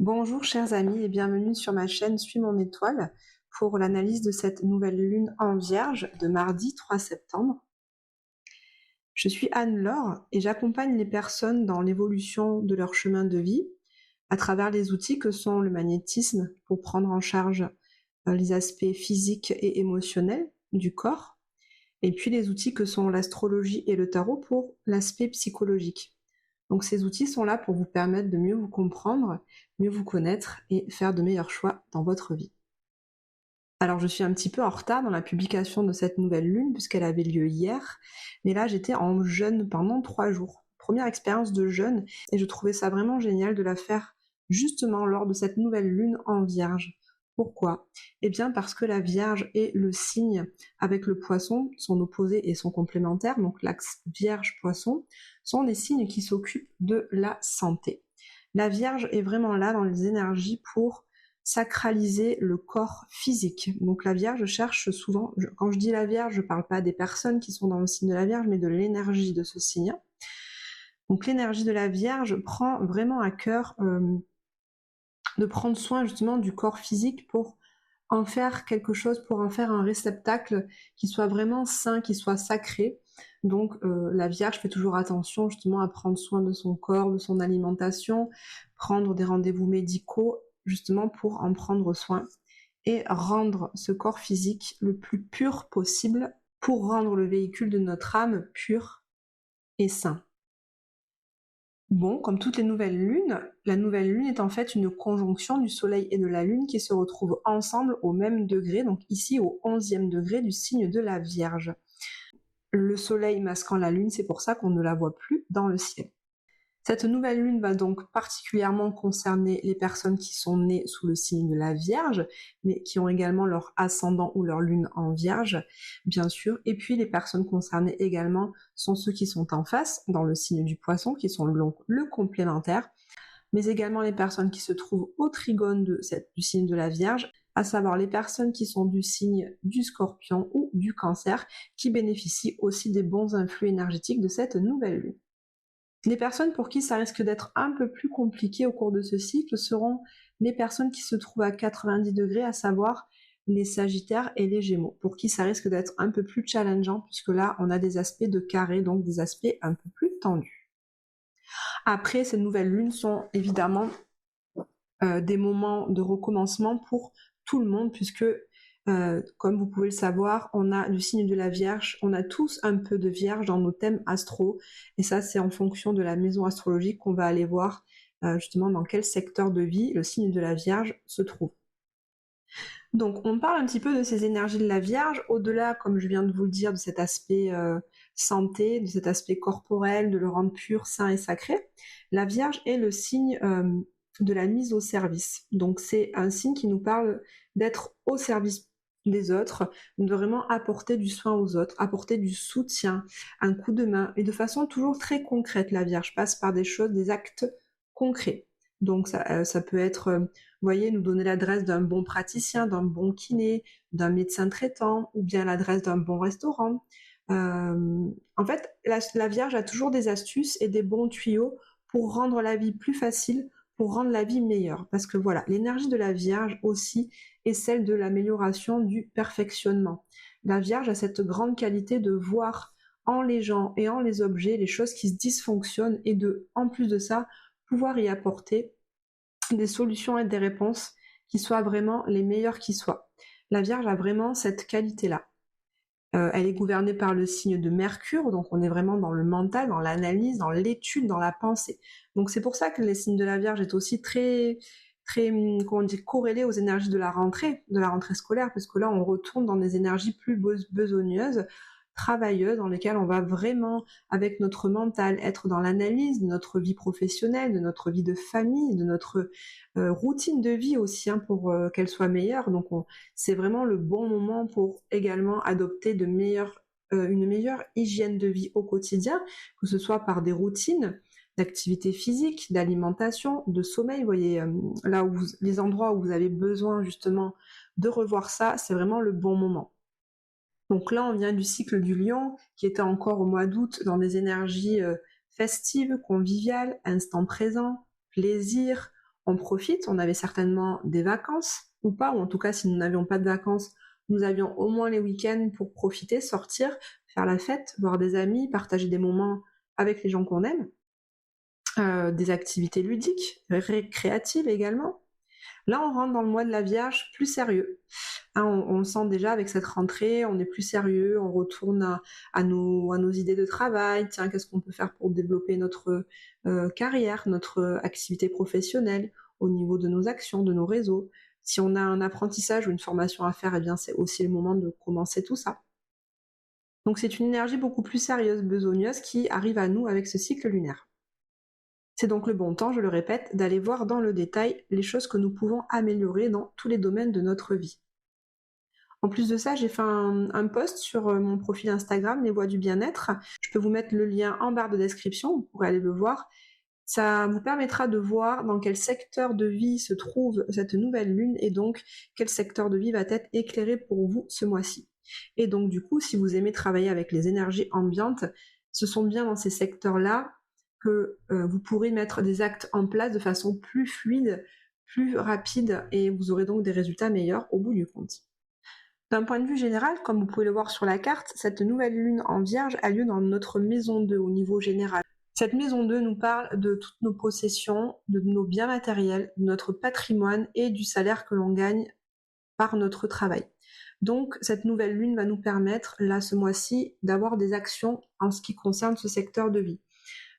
Bonjour chers amis et bienvenue sur ma chaîne Suis mon étoile pour l'analyse de cette nouvelle lune en Vierge de mardi 3 septembre. Je suis Anne-Laure et j'accompagne les personnes dans l'évolution de leur chemin de vie à travers les outils que sont le magnétisme pour prendre en charge les aspects physiques et émotionnels du corps, et puis les outils que sont l'astrologie et le tarot pour l'aspect psychologique. Donc ces outils sont là pour vous permettre de mieux vous comprendre, mieux vous connaître et faire de meilleurs choix dans votre vie. Alors je suis un petit peu en retard dans la publication de cette nouvelle lune puisqu'elle avait lieu hier, mais là j'étais en jeûne pendant 3 jours. Première expérience de jeûne et je trouvais ça vraiment génial de la faire justement lors de cette nouvelle lune en Vierge. Pourquoi ? Eh bien parce que la Vierge est le signe avec le Poisson, son opposé et son complémentaire, donc l'axe Vierge-Poisson, sont les signes qui s'occupent de la santé. La Vierge est vraiment là dans les énergies pour sacraliser le corps physique. Donc la Vierge cherche souvent, quand je dis la Vierge, je ne parle pas des personnes qui sont dans le signe de la Vierge, mais de l'énergie de ce signe. Donc l'énergie de la Vierge prend vraiment à cœur de prendre soin justement du corps physique pour en faire quelque chose, pour en faire un réceptacle qui soit vraiment sain, qui soit sacré. Donc la Vierge fait toujours attention justement à prendre soin de son corps, de son alimentation, prendre des rendez-vous médicaux justement pour en prendre soin et rendre ce corps physique le plus pur possible pour rendre le véhicule de notre âme pur et sain. Bon, comme toutes les nouvelles lunes, la nouvelle lune est en fait une conjonction du soleil et de la lune qui se retrouvent ensemble au même degré, donc ici au 11e degré du signe de la Vierge. Le soleil masquant la lune, c'est pour ça qu'on ne la voit plus dans le ciel. Cette nouvelle lune va donc particulièrement concerner les personnes qui sont nées sous le signe de la Vierge, mais qui ont également leur ascendant ou leur lune en Vierge, bien sûr. Et puis les personnes concernées également sont ceux qui sont en face, dans le signe du Poisson, qui sont le complémentaire, mais également les personnes qui se trouvent au trigone du signe de la Vierge, à savoir les personnes qui sont du signe du Scorpion ou du Cancer, qui bénéficient aussi des bons influx énergétiques de cette nouvelle lune. Les personnes pour qui ça risque d'être un peu plus compliqué au cours de ce cycle seront les personnes qui se trouvent à 90 degrés, à savoir les Sagittaires et les Gémeaux, pour qui ça risque d'être un peu plus challengeant, puisque là, on a des aspects de carré, donc des aspects un peu plus tendus. Après, ces nouvelles lunes sont évidemment des moments de recommencement pour tout le monde, puisque comme vous pouvez le savoir, on a le signe de la Vierge, on a tous un peu de Vierge dans nos thèmes astro, et ça c'est en fonction de la maison astrologique qu'on va aller voir justement dans quel secteur de vie le signe de la Vierge se trouve. Donc on parle un petit peu de ces énergies de la Vierge, au-delà, comme je viens de vous le dire, de cet aspect santé, de cet aspect corporel, de le rendre pur, sain et sacré. La Vierge est le signe de la mise au service. Donc c'est un signe qui nous parle d'être au service des autres, de vraiment apporter du soin aux autres, apporter du soutien, un coup de main, et de façon toujours très concrète. La Vierge passe par des choses, des actes concrets. Donc ça peut être, vous voyez, nous donner l'adresse d'un bon praticien, d'un bon kiné, d'un médecin traitant, ou bien l'adresse d'un bon restaurant. En fait, la Vierge a toujours des astuces et des bons tuyaux pour rendre la vie plus facile, pour rendre la vie meilleure. Parce que voilà, l'énergie de la Vierge aussi est celle de l'amélioration du perfectionnement. La Vierge a cette grande qualité de voir en les gens et en les objets les choses qui se dysfonctionnent et de, en plus de ça, pouvoir y apporter des solutions et des réponses qui soient vraiment les meilleures qui soient. La Vierge a vraiment cette qualité-là. Elle est gouvernée par le signe de Mercure, donc on est vraiment dans le mental, dans l'analyse, dans l'étude, dans la pensée. Donc c'est pour ça que les signes de la Vierge est aussi très, très, comment on dit, corrélé aux énergies de la rentrée scolaire, parce que là on retourne dans des énergies plus besogneuses, travailleuses, dans lesquelles on va vraiment, avec notre mental, être dans l'analyse de notre vie professionnelle, de notre vie de famille, de notre routine de vie aussi, hein, pour qu'elle soit meilleure. Donc c'est vraiment le bon moment pour également adopter une meilleure hygiène de vie au quotidien, que ce soit par des routines d'activité physique, d'alimentation, de sommeil. Vous voyez, là où les endroits où vous avez besoin justement de revoir ça, c'est vraiment le bon moment. Donc là, on vient du cycle du lion, qui était encore au mois d'août dans des énergies festives, conviviales, instant présent, plaisir. on profite, on avait certainement des vacances ou pas, ou en tout cas si nous n'avions pas de vacances, nous avions au moins les week-ends pour profiter, sortir, faire la fête, voir des amis, partager des moments avec les gens qu'on aime, des activités ludiques, récréatives également. Là, on rentre dans le mois de la Vierge plus sérieux. Hein, on le sent déjà avec cette rentrée, on est plus sérieux, on retourne à nos idées de travail. Tiens, qu'est-ce qu'on peut faire pour développer notre carrière, notre activité professionnelle au niveau de nos actions, de nos réseaux. Si on a un apprentissage ou une formation à faire, eh bien, c'est aussi le moment de commencer tout ça. Donc c'est une énergie beaucoup plus sérieuse, besogneuse, qui arrive à nous avec ce cycle lunaire. C'est donc le bon temps, je le répète, d'aller voir dans le détail les choses que nous pouvons améliorer dans tous les domaines de notre vie. En plus de ça, j'ai fait un post sur mon profil Instagram, Les Voix du Bien-être. Je peux vous mettre le lien en barre de description, vous pourrez aller le voir. Ça vous permettra de voir dans quel secteur de vie se trouve cette nouvelle lune et donc quel secteur de vie va être éclairé pour vous ce mois-ci. Et donc du coup, si vous aimez travailler avec les énergies ambiantes, ce sont bien dans ces secteurs-là que vous pourrez mettre des actes en place de façon plus fluide, plus rapide, et vous aurez donc des résultats meilleurs au bout du compte. D'un point de vue général, comme vous pouvez le voir sur la carte, cette nouvelle lune en Vierge a lieu dans notre maison 2 au niveau général. Cette maison 2 nous parle de toutes nos possessions, de nos biens matériels, de notre patrimoine et du salaire que l'on gagne par notre travail. Donc cette nouvelle lune va nous permettre, là ce mois-ci, d'avoir des actions en ce qui concerne ce secteur de vie.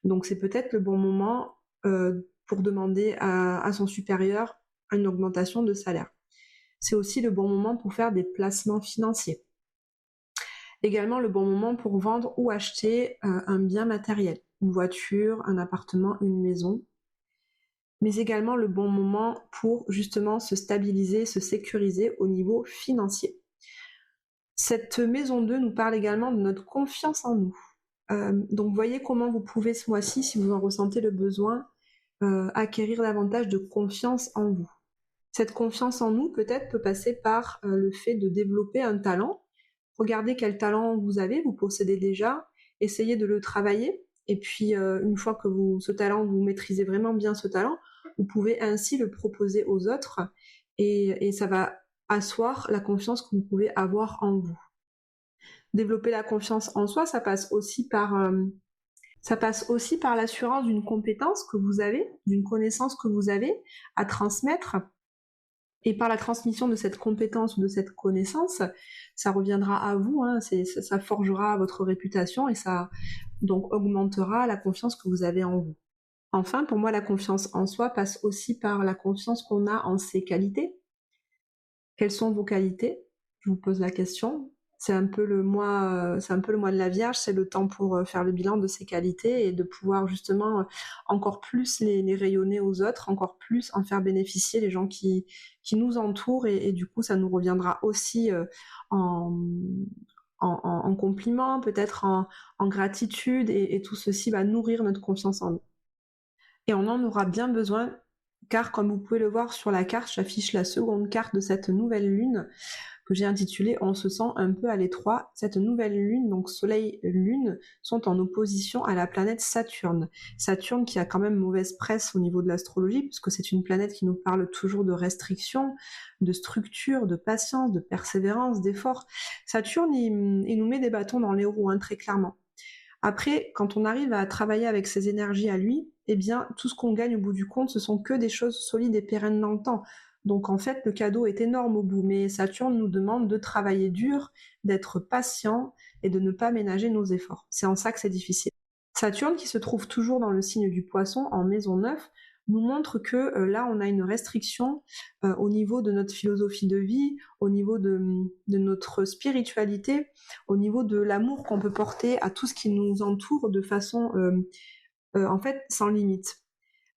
Donc c'est peut-être le bon moment pour demander à son supérieur une augmentation de salaire. C'est aussi le bon moment pour faire des placements financiers. Également le bon moment pour vendre ou acheter un bien matériel, une voiture, un appartement, une maison. Mais également le bon moment pour justement se stabiliser, se sécuriser au niveau financier. Cette maison 2 nous parle également de notre confiance en nous. Donc voyez comment vous pouvez ce mois-ci, si vous en ressentez le besoin, acquérir davantage de confiance en vous. Cette confiance en nous peut-être peut passer par le fait de développer un talent. Regardez quel talent vous avez, vous possédez déjà, essayez de le travailler, et puis une fois que ce talent, vous maîtrisez vraiment bien ce talent, vous pouvez ainsi le proposer aux autres, et ça va asseoir la confiance que vous pouvez avoir en vous. Développer la confiance en soi, ça passe aussi par l'assurance d'une compétence que vous avez, d'une connaissance que vous avez à transmettre. Et par la transmission de cette compétence ou de cette connaissance, ça reviendra à vous, hein, ça forgera votre réputation et ça donc augmentera la confiance que vous avez en vous. Enfin, pour moi, la confiance en soi passe aussi par la confiance qu'on a en ses qualités. Quelles sont vos qualités? Je vous pose la question. C'est un peu le mois de la Vierge, c'est le temps pour faire le bilan de ses qualités et de pouvoir justement encore plus les rayonner aux autres, encore plus en faire bénéficier les gens qui nous entourent et du coup ça nous reviendra aussi en compliments, peut-être en gratitude et tout ceci va nourrir notre confiance en nous. Et on en aura bien besoin car comme vous pouvez le voir sur la carte, j'affiche la seconde carte de cette nouvelle lune que j'ai intitulée On se sent un peu à l'étroit. Cette nouvelle lune, donc Soleil et Lune, sont en opposition à la planète Saturne. Saturne qui a quand même mauvaise presse au niveau de l'astrologie, puisque c'est une planète qui nous parle toujours de restrictions, de structure, de patience, de persévérance, d'effort. Saturne, il nous met des bâtons dans les roues, hein, très clairement. Après, quand on arrive à travailler avec ses énergies à lui, eh bien, tout ce qu'on gagne au bout du compte, ce sont que des choses solides et pérennes dans le temps. Donc en fait, le cadeau est énorme au bout, mais Saturne nous demande de travailler dur, d'être patient et de ne pas ménager nos efforts. C'est en ça que c'est difficile. Saturne, qui se trouve toujours dans le signe du Poisson, en maison 9, nous montre que là, on a une restriction au niveau de notre philosophie de vie, au niveau de notre spiritualité, au niveau de l'amour qu'on peut porter à tout ce qui nous entoure de façon, en fait, sans limite.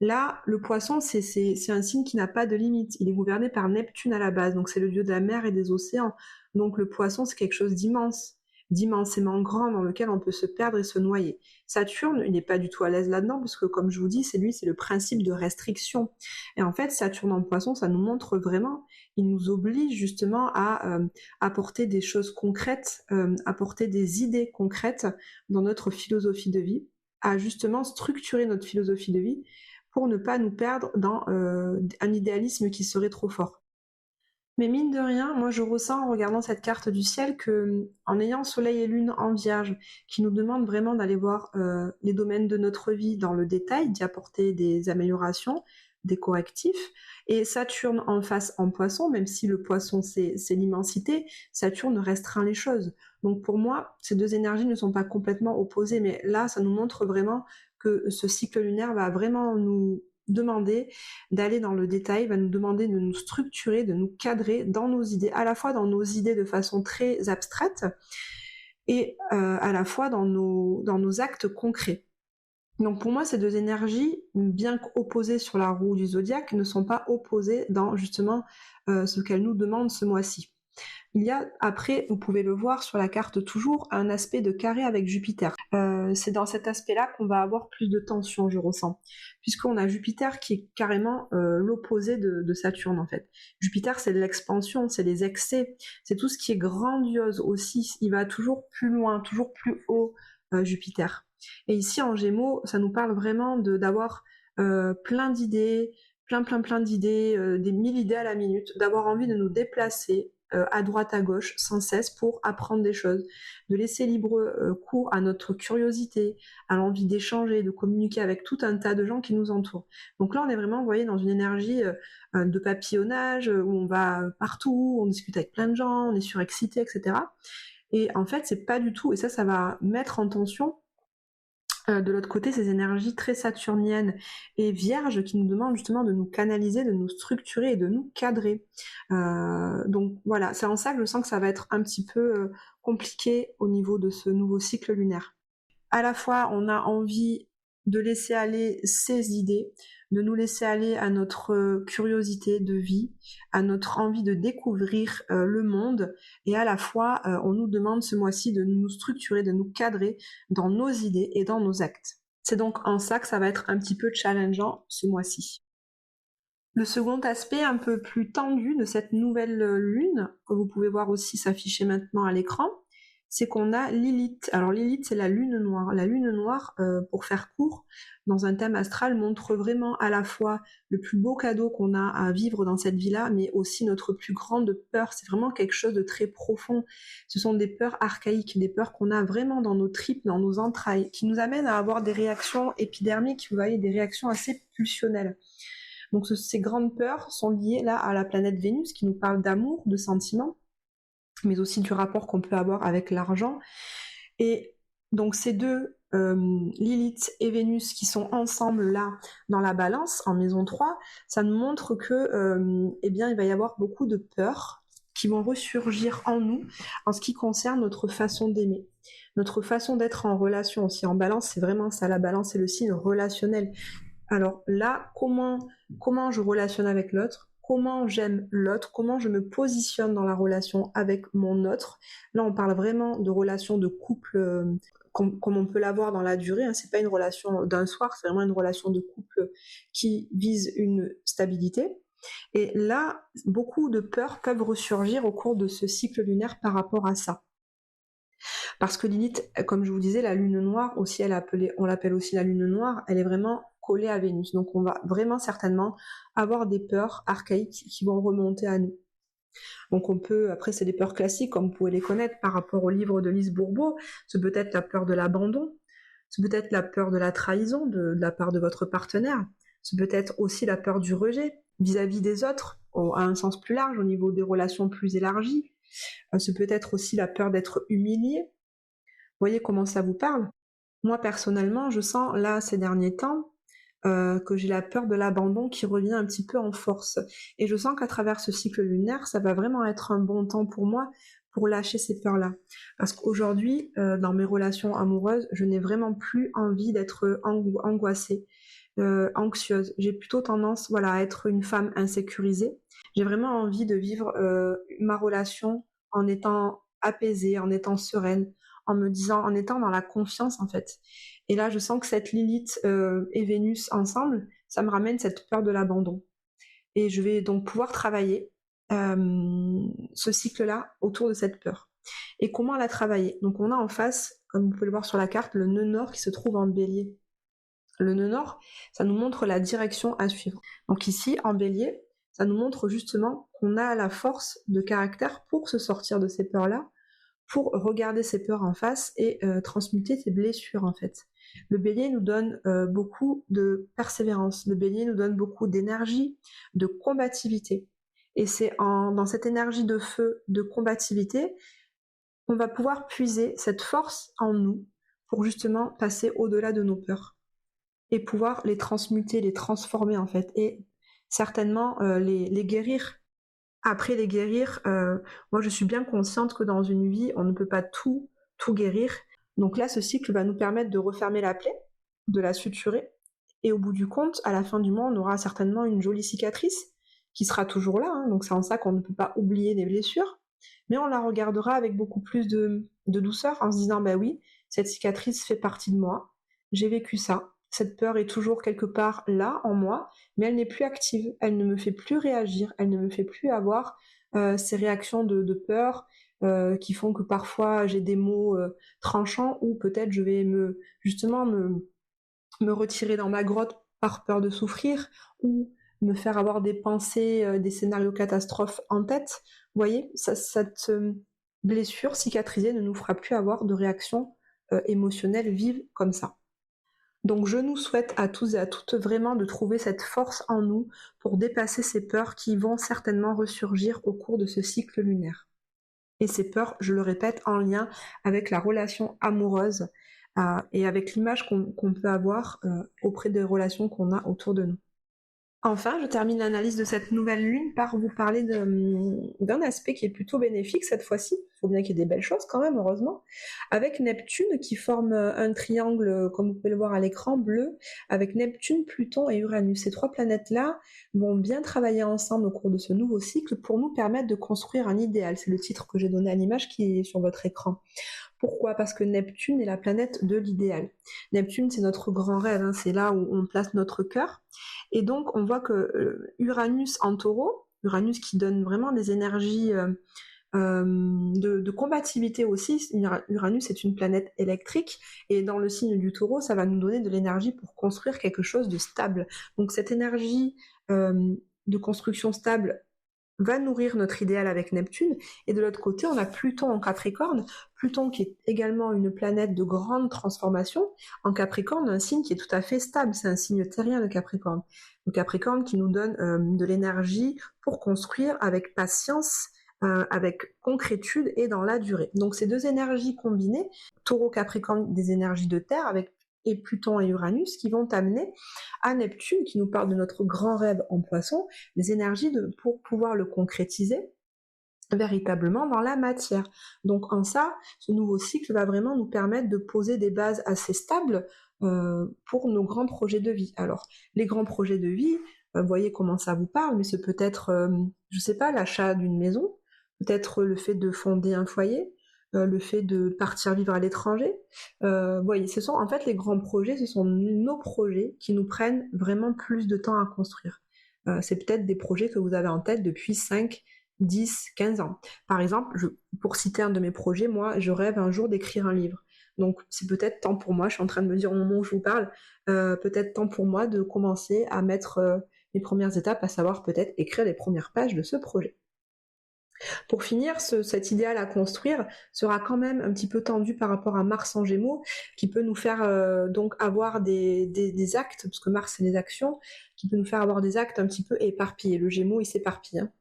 Là, le poisson, c'est un signe qui n'a pas de limite. Il est gouverné par Neptune à la base, donc c'est le dieu de la mer et des océans. Donc le poisson, c'est quelque chose d'immense, d'immensément grand dans lequel on peut se perdre et se noyer. Saturne, il n'est pas du tout à l'aise là-dedans, parce que comme je vous dis, c'est le principe de restriction. Et en fait, Saturne en poisson, ça nous montre vraiment, il nous oblige justement à apporter des choses concrètes, apporter des idées concrètes dans notre philosophie de vie, à justement structurer notre philosophie de vie, pour ne pas nous perdre dans un idéalisme qui serait trop fort. Mais mine de rien, moi je ressens en regardant cette carte du ciel que, en ayant Soleil et Lune en Vierge, qui nous demandent vraiment d'aller voir les domaines de notre vie dans le détail, d'y apporter des améliorations, des correctifs, et Saturne en face en Poisson, même si le Poisson c'est l'immensité, Saturne restreint les choses. Donc pour moi, ces deux énergies ne sont pas complètement opposées, mais là ça nous montre vraiment que ce cycle lunaire va vraiment nous demander d'aller dans le détail, va nous demander de nous structurer, de nous cadrer dans nos idées, à la fois dans nos idées de façon très abstraite et à la fois dans nos actes concrets. Donc pour moi, ces deux énergies, bien qu'opposées sur la roue du zodiaque, ne sont pas opposées dans justement ce qu'elles nous demandent ce mois-ci. Il y a, après, vous pouvez le voir sur la carte toujours, un aspect de carré avec Jupiter. C'est dans cet aspect-là qu'on va avoir plus de tension, je ressens. Puisqu'on a Jupiter qui est carrément l'opposé de Saturne, en fait. Jupiter, c'est l'expansion, c'est les excès, c'est tout ce qui est grandiose aussi. Il va toujours plus loin, toujours plus haut, Jupiter. Et ici, en Gémeaux, ça nous parle vraiment d'avoir plein d'idées, plein d'idées, des 1000 idées à la minute, d'avoir envie de nous déplacer à droite, à gauche, sans cesse pour apprendre des choses, de laisser libre cours à notre curiosité, à l'envie d'échanger, de communiquer avec tout un tas de gens qui nous entourent. Donc là, on est vraiment, vous voyez, dans une énergie de papillonnage, où on va partout, on discute avec plein de gens, on est surexcité, etc. Et en fait, c'est pas du tout, et ça va mettre en tension de l'autre côté, ces énergies très saturniennes et vierges qui nous demandent justement de nous canaliser, de nous structurer et de nous cadrer. Donc voilà, c'est en ça que je sens que ça va être un petit peu compliqué au niveau de ce nouveau cycle lunaire. À la fois, on a envie de laisser aller ses idées, de nous laisser aller à notre curiosité de vie, à notre envie de découvrir le monde, et à la fois, on nous demande ce mois-ci de nous structurer, de nous cadrer dans nos idées et dans nos actes. C'est donc en ça que ça va être un petit peu challengeant ce mois-ci. Le second aspect un peu plus tendu de cette nouvelle lune, que vous pouvez voir aussi s'afficher maintenant à l'écran, c'est qu'on a Lilith. Alors Lilith, c'est la lune noire. La lune noire, pour faire court, dans un thème astral, montre vraiment à la fois le plus beau cadeau qu'on a à vivre dans cette vie-là, mais aussi notre plus grande peur. C'est vraiment quelque chose de très profond. Ce sont des peurs archaïques, des peurs qu'on a vraiment dans nos tripes, dans nos entrailles, qui nous amènent à avoir des réactions épidermiques, vous voyez, des réactions assez pulsionnelles. Donc ces grandes peurs sont liées là à la planète Vénus qui nous parle d'amour, de sentiments, mais aussi du rapport qu'on peut avoir avec l'argent. Et donc ces deux, Lilith et Vénus, qui sont ensemble là dans la balance, en maison 3, ça nous montre que eh bien, il va y avoir beaucoup de peurs qui vont ressurgir en nous en ce qui concerne notre façon d'aimer, notre façon d'être en relation aussi. En balance, c'est vraiment ça, la balance, c'est le signe relationnel. Alors là, comment je relationne avec l'autre, comment j'aime l'autre, comment je me positionne dans la relation avec mon autre. Là, on parle vraiment de relation de couple comme on peut l'avoir dans la durée. Hein. C'est pas une relation d'un soir, c'est vraiment une relation de couple qui vise une stabilité. Et là, beaucoup de peurs peuvent ressurgir au cours de ce cycle lunaire par rapport à ça. Parce que Lilith, comme je vous disais, la lune noire, aussi on l'appelle aussi la lune noire, elle est vraiment collée à Vénus. Donc on va vraiment certainement avoir des peurs archaïques qui vont remonter à nous. Donc on peut, après c'est des peurs classiques comme vous pouvez les connaître par rapport au livre de Lise Bourbeau, c'est peut-être la peur de l'abandon, c'est peut-être la peur de la trahison de la part de votre partenaire, c'est peut-être aussi la peur du rejet vis-à-vis des autres, à un sens plus large, au niveau des relations plus élargies, c'est peut-être aussi la peur d'être humilié. Vous voyez comment ça vous parle? Moi, personnellement, je sens là, ces derniers temps, que j'ai la peur de l'abandon qui revient un petit peu en force. Et je sens qu'à travers ce cycle lunaire, ça va vraiment être un bon temps pour moi pour lâcher ces peurs-là. Parce qu'aujourd'hui, dans mes relations amoureuses, je n'ai vraiment plus envie d'être angoissée, anxieuse. J'ai plutôt tendance, voilà, à être une femme insécurisée. J'ai vraiment envie de vivre ma relation en étant apaisée, en étant sereine, en étant dans la confiance en fait. Et là, je sens que cette Lilith et Vénus ensemble, ça me ramène cette peur de l'abandon. Et je vais donc pouvoir travailler ce cycle-là autour de cette peur. Et comment la travailler? Donc on a en face, comme vous pouvez le voir sur la carte, le nœud nord qui se trouve en bélier. Le nœud nord, ça nous montre la direction à suivre. Donc ici, en bélier, ça nous montre justement qu'on a la force de caractère pour se sortir de ces peurs-là, pour regarder ces peurs en face et transmuter ces blessures en fait. Le bélier nous donne beaucoup de persévérance, le bélier nous donne beaucoup d'énergie, de combativité. Et c'est dans cette énergie de feu, de combativité, qu'on va pouvoir puiser cette force en nous pour justement passer au-delà de nos peurs et pouvoir les transmuter, les transformer en fait, et certainement les guérir. Après les guérir, moi je suis bien consciente que dans une vie, on ne peut pas tout guérir. Donc là, ce cycle va nous permettre de refermer la plaie, de la suturer, et au bout du compte, à la fin du mois, on aura certainement une jolie cicatrice qui sera toujours là, hein. Donc c'est en ça qu'on ne peut pas oublier des blessures, mais on la regardera avec beaucoup plus de douceur en se disant, bah oui, cette cicatrice fait partie de moi, j'ai vécu ça, cette peur est toujours quelque part là en moi, mais elle n'est plus active, elle ne me fait plus réagir, elle ne me fait plus avoir ces réactions de peur qui font que parfois j'ai des mots tranchants, ou peut-être je vais justement me retirer dans ma grotte par peur de souffrir, ou me faire avoir des pensées, des scénarios catastrophes en tête. Vous voyez, cette blessure cicatrisée ne nous fera plus avoir de réactions émotionnelles vives comme ça. Donc je nous souhaite à tous et à toutes vraiment de trouver cette force en nous pour dépasser ces peurs qui vont certainement ressurgir au cours de ce cycle lunaire. Et ces peurs, je le répète, en lien avec la relation amoureuse et avec l'image qu'on peut avoir auprès des relations qu'on a autour de nous. Enfin, je termine l'analyse de cette nouvelle lune par vous parler d'un aspect qui est plutôt bénéfique cette fois-ci. Il faut bien qu'il y ait des belles choses quand même, heureusement. Avec Neptune qui forme un triangle, comme vous pouvez le voir à l'écran, bleu, avec Neptune, Pluton et Uranus. Ces trois planètes-là vont bien travailler ensemble au cours de ce nouveau cycle pour nous permettre de construire un idéal. C'est le titre que j'ai donné à l'image qui est sur votre écran. Pourquoi ? Parce que Neptune est la planète de l'idéal. Neptune, c'est notre grand rêve, hein, c'est là où on place notre cœur. Et donc, on voit que Uranus en taureau, Uranus qui donne vraiment des énergies de combativité aussi. Uranus est une planète électrique, et dans le signe du taureau, ça va nous donner de l'énergie pour construire quelque chose de stable. Donc cette énergie de construction stable va nourrir notre idéal avec Neptune, et de l'autre côté, on a Pluton en Capricorne, Pluton qui est également une planète de grande transformation. En Capricorne, un signe qui est tout à fait stable, c'est un signe terrien, le Capricorne. Le Capricorne qui nous donne de l'énergie pour construire avec patience, avec concrétude et dans la durée. Donc ces deux énergies combinées, Taureau-Capricorne, des énergies de terre, avec et Pluton et Uranus, qui vont amener à Neptune, qui nous parle de notre grand rêve en Poisson, les énergies pour pouvoir le concrétiser véritablement dans la matière. Donc en ça, ce nouveau cycle va vraiment nous permettre de poser des bases assez stables pour nos grands projets de vie. Alors, les grands projets de vie, vous voyez comment ça vous parle, mais ce peut être, je sais pas, l'achat d'une maison, peut-être le fait de fonder un foyer, le fait de partir vivre à l'étranger. Vous voyez, ce sont en fait les grands projets, ce sont nos projets qui nous prennent vraiment plus de temps à construire. C'est peut-être des projets que vous avez en tête depuis 5, 10, 15 ans. Par exemple, pour citer un de mes projets, moi, je rêve un jour d'écrire un livre. Donc c'est peut-être temps pour moi, je suis en train de me dire au moment où je vous parle, peut-être temps pour moi de commencer à mettre les premières étapes, à savoir peut-être écrire les premières pages de ce projet. Pour finir, cet idéal à construire sera quand même un petit peu tendu par rapport à Mars en Gémeaux, qui peut nous faire donc avoir des actes, parce que Mars c'est les actions, qui peut nous faire avoir des actes un petit peu éparpillés. Le Gémeaux il s'éparpille, hein.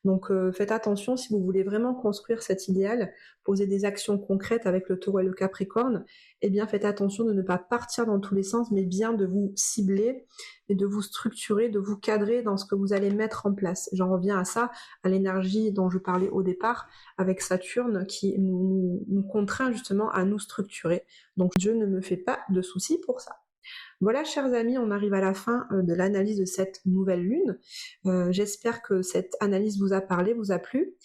Donc faites attention si vous voulez vraiment construire cet idéal, poser des actions concrètes avec le Taureau et le Capricorne, eh bien faites attention de ne pas partir dans tous les sens, mais bien de vous cibler et de vous structurer, de vous cadrer dans ce que vous allez mettre en place. J'en reviens à ça, à l'énergie dont je parlais au départ, avec Saturne qui nous contraint justement à nous structurer. Donc Dieu ne me fait pas de soucis pour ça. Voilà, chers amis, on arrive à la fin de l'analyse de cette nouvelle lune. J'espère que cette analyse vous a parlé, vous a plu.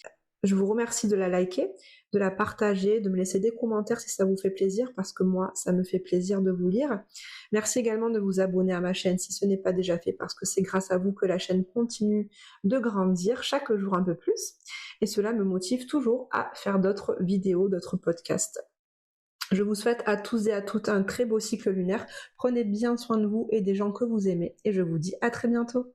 Je vous remercie de la liker, de la partager, de me laisser des commentaires si ça vous fait plaisir, parce que moi, ça me fait plaisir de vous lire. Merci également de vous abonner à ma chaîne si ce n'est pas déjà fait, parce que c'est grâce à vous que la chaîne continue de grandir chaque jour un peu plus. Et cela me motive toujours à faire d'autres vidéos, d'autres podcasts. Je vous souhaite à tous et à toutes un très beau cycle lunaire. Prenez bien soin de vous et des gens que vous aimez et je vous dis à très bientôt.